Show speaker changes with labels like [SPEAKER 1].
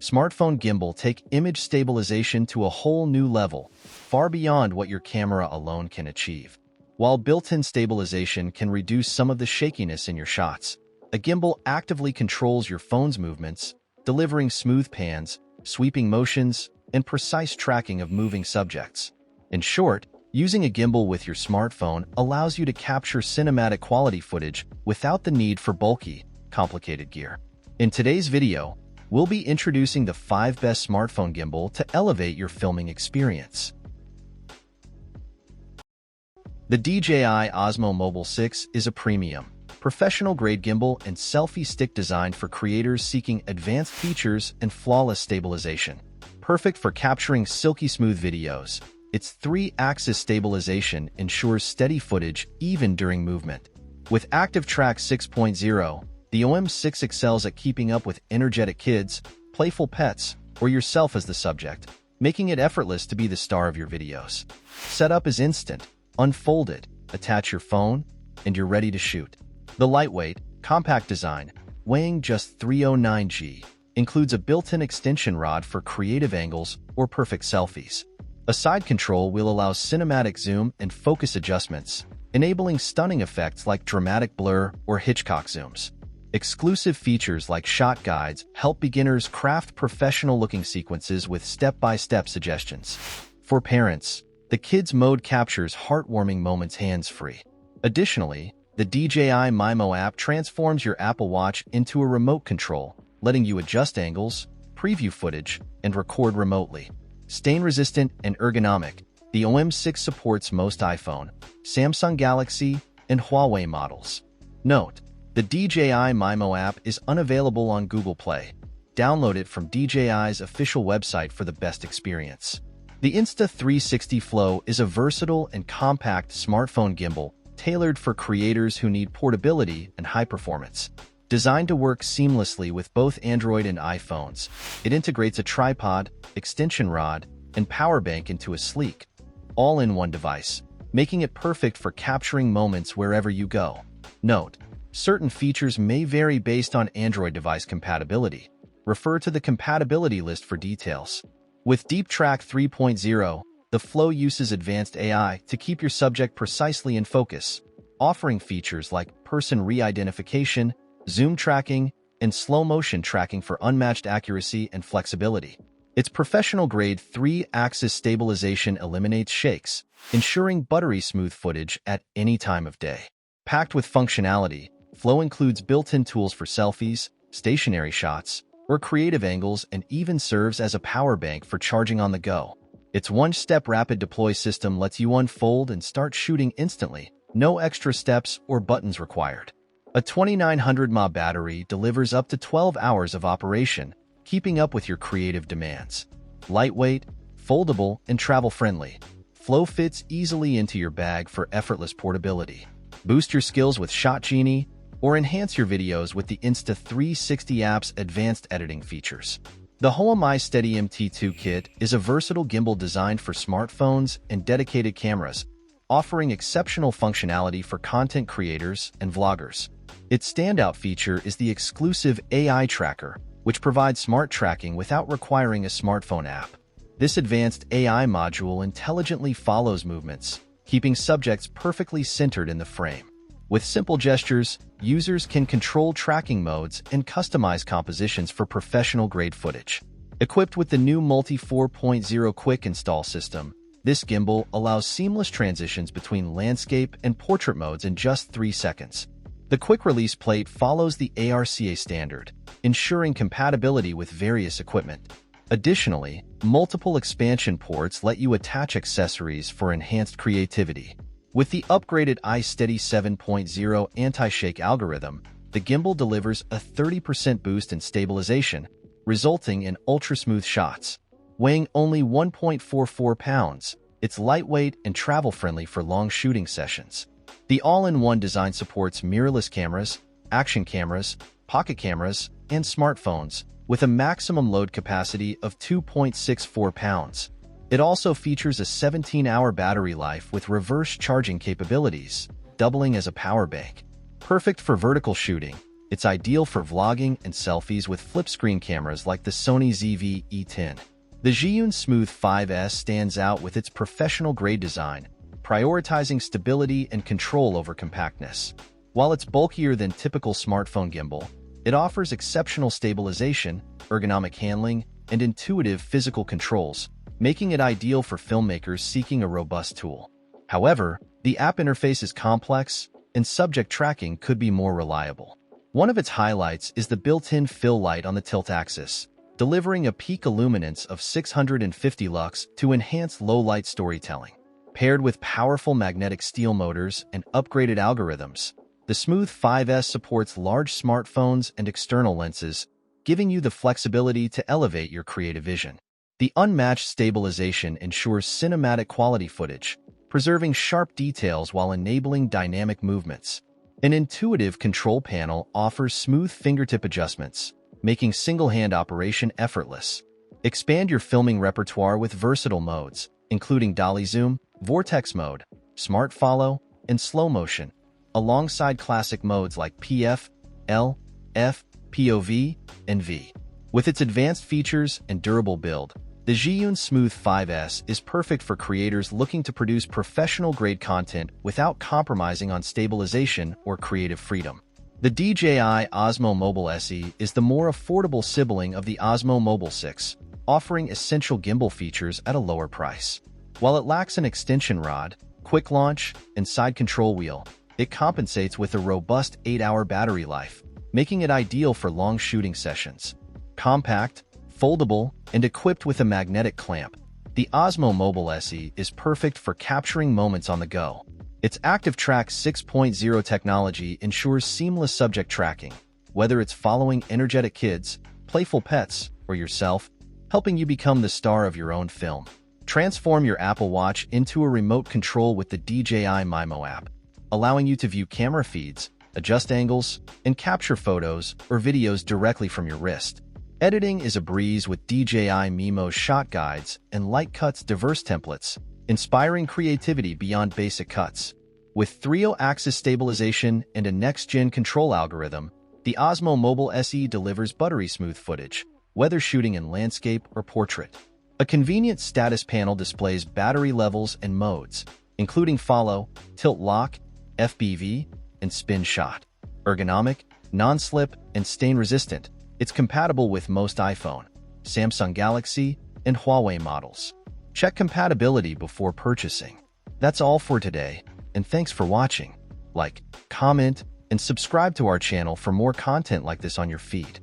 [SPEAKER 1] Smartphone gimbal take image stabilization to a whole new level, far beyond what your camera alone can achieve. While built-in stabilization can reduce some of the shakiness in your shots, a gimbal actively controls your phone's movements, delivering smooth pans, sweeping motions, and precise tracking of moving subjects. In short, using a gimbal with your smartphone allows you to capture cinematic quality footage without the need for bulky, complicated gear. In today's video, we'll be introducing the 5 best smartphone gimbal to elevate your filming experience. The DJI Osmo Mobile 6 is a premium, professional-grade gimbal and selfie stick designed for creators seeking advanced features and flawless stabilization. Perfect for capturing silky smooth videos, its 3-axis stabilization ensures steady footage even during movement. With Active Track 6.0, the Hohem 6 excels at keeping up with energetic kids, playful pets, or yourself as the subject, making it effortless to be the star of your videos. Setup is instant. Unfold it, attach your phone, and you're ready to shoot. The lightweight, compact design, weighing just 309 g, includes a built-in extension rod for creative angles or perfect selfies. A side control wheel allows cinematic zoom and focus adjustments, enabling stunning effects like dramatic blur or Hitchcock zooms. Exclusive features like shot guides help beginners craft professional-looking sequences with step-by-step suggestions. For parents, the Kids mode captures heartwarming moments hands-free. Additionally, the DJI Mimo app transforms your Apple Watch into a remote control, letting you adjust angles, preview footage, and record remotely. Stain-resistant and ergonomic, the Hohem 6 supports most iPhone, Samsung Galaxy, and Huawei models. Note: the DJI Mimo app is unavailable on Google Play. Download it from DJI's official website for the best experience. The Insta360 Flow is a versatile and compact smartphone gimbal tailored for creators who need portability and high performance. Designed to work seamlessly with both Android and iPhones, it integrates a tripod, extension rod, and power bank into a sleek, all-in-one device, making it perfect for capturing moments wherever you go. Note: certain features may vary based on Android device compatibility. Refer to the compatibility list for details. With Deep Track 3.0, the Flow uses advanced AI to keep your subject precisely in focus, offering features like person re-identification, zoom tracking, and slow-motion tracking for unmatched accuracy and flexibility. Its professional-grade 3-axis stabilization eliminates shakes, ensuring buttery-smooth footage at any time of day. Packed with functionality, Flow includes built-in tools for selfies, stationary shots, or creative angles, and even serves as a power bank for charging on the go. Its one-step rapid deploy system lets you unfold and start shooting instantly, no extra steps or buttons required. A 2900 mAh battery delivers up to 12 hours of operation, keeping up with your creative demands. Lightweight, foldable, and travel-friendly, Flow fits easily into your bag for effortless portability. Boost your skills with Shot Genie, or enhance your videos with the Insta360 app's advanced editing features. The Hohem iSteady MT2 kit is a versatile gimbal designed for smartphones and dedicated cameras, offering exceptional functionality for content creators and vloggers. Its standout feature is the exclusive AI tracker, which provides smart tracking without requiring a smartphone app. This advanced AI module intelligently follows movements, keeping subjects perfectly centered in the frame. With simple gestures, users can control tracking modes and customize compositions for professional-grade footage. Equipped with the new Multi 4.0 Quick Install system, this gimbal allows seamless transitions between landscape and portrait modes in just 3 seconds. The quick-release plate follows the ARCA standard, ensuring compatibility with various equipment. Additionally, multiple expansion ports let you attach accessories for enhanced creativity. With the upgraded iSteady 7.0 anti-shake algorithm, the gimbal delivers a 30% boost in stabilization, resulting in ultra-smooth shots. Weighing only 1.44 pounds, it's lightweight and travel-friendly for long shooting sessions. The all-in-one design supports mirrorless cameras, action cameras, pocket cameras, and smartphones, with a maximum load capacity of 2.64 pounds. It also features a 17-hour battery life with reverse charging capabilities, doubling as a power bank. Perfect for vertical shooting, It's ideal for vlogging and selfies with flip screen cameras like the Sony ZV-E10. The Zhiyun Smooth 5S stands out with its professional-grade design, prioritizing stability and control over compactness. While it's bulkier than typical smartphone gimbal, it offers exceptional stabilization, ergonomic handling, and intuitive physical controls, making it ideal for filmmakers seeking a robust tool. However, the app interface is complex, and subject tracking could be more reliable. One of its highlights is the built-in fill light on the tilt axis, delivering a peak illuminance of 650 lux to enhance low-light storytelling. Paired with powerful magnetic steel motors and upgraded algorithms, the Smooth 5S supports large smartphones and external lenses, giving you the flexibility to elevate your creative vision. The unmatched stabilization ensures cinematic quality footage, preserving sharp details while enabling dynamic movements. An intuitive control panel offers smooth fingertip adjustments, making single-hand operation effortless. Expand your filming repertoire with versatile modes, including dolly zoom, vortex mode, smart follow, and slow motion, alongside classic modes like PF, L, F, POV, and V. With its advanced features and durable build, the Zhiyun Smooth 5S is perfect for creators looking to produce professional-grade content without compromising on stabilization or creative freedom. The DJI Osmo Mobile SE is the more affordable sibling of the Osmo Mobile 6, offering essential gimbal features at a lower price. While it lacks an extension rod, quick launch, and side control wheel, it compensates with a robust 8-hour battery life, making it ideal for long shooting sessions. Compact, foldable, and equipped with a magnetic clamp, the Osmo Mobile SE is perfect for capturing moments on the go. Its Active Track 6.0 technology ensures seamless subject tracking, whether it's following energetic kids, playful pets, or yourself, helping you become the star of your own film. Transform your Apple Watch into a remote control with the DJI Mimo app, allowing you to view camera feeds, adjust angles, and capture photos or videos directly from your wrist. Editing is a breeze with DJI Mimo's shot guides and light cuts diverse templates, inspiring creativity beyond basic cuts. With 3-axis stabilization and a next-gen control algorithm, the Osmo Mobile SE delivers buttery smooth footage, whether shooting in landscape or portrait. A convenient status panel displays battery levels and modes, including follow, tilt lock, FPV, and spin shot. Ergonomic, non-slip, and stain-resistant, it's compatible with most iPhone, Samsung Galaxy, and Huawei models. Check compatibility before purchasing. That's all for today, and thanks for watching. Like, comment, and subscribe to our channel for more content like this on your feed.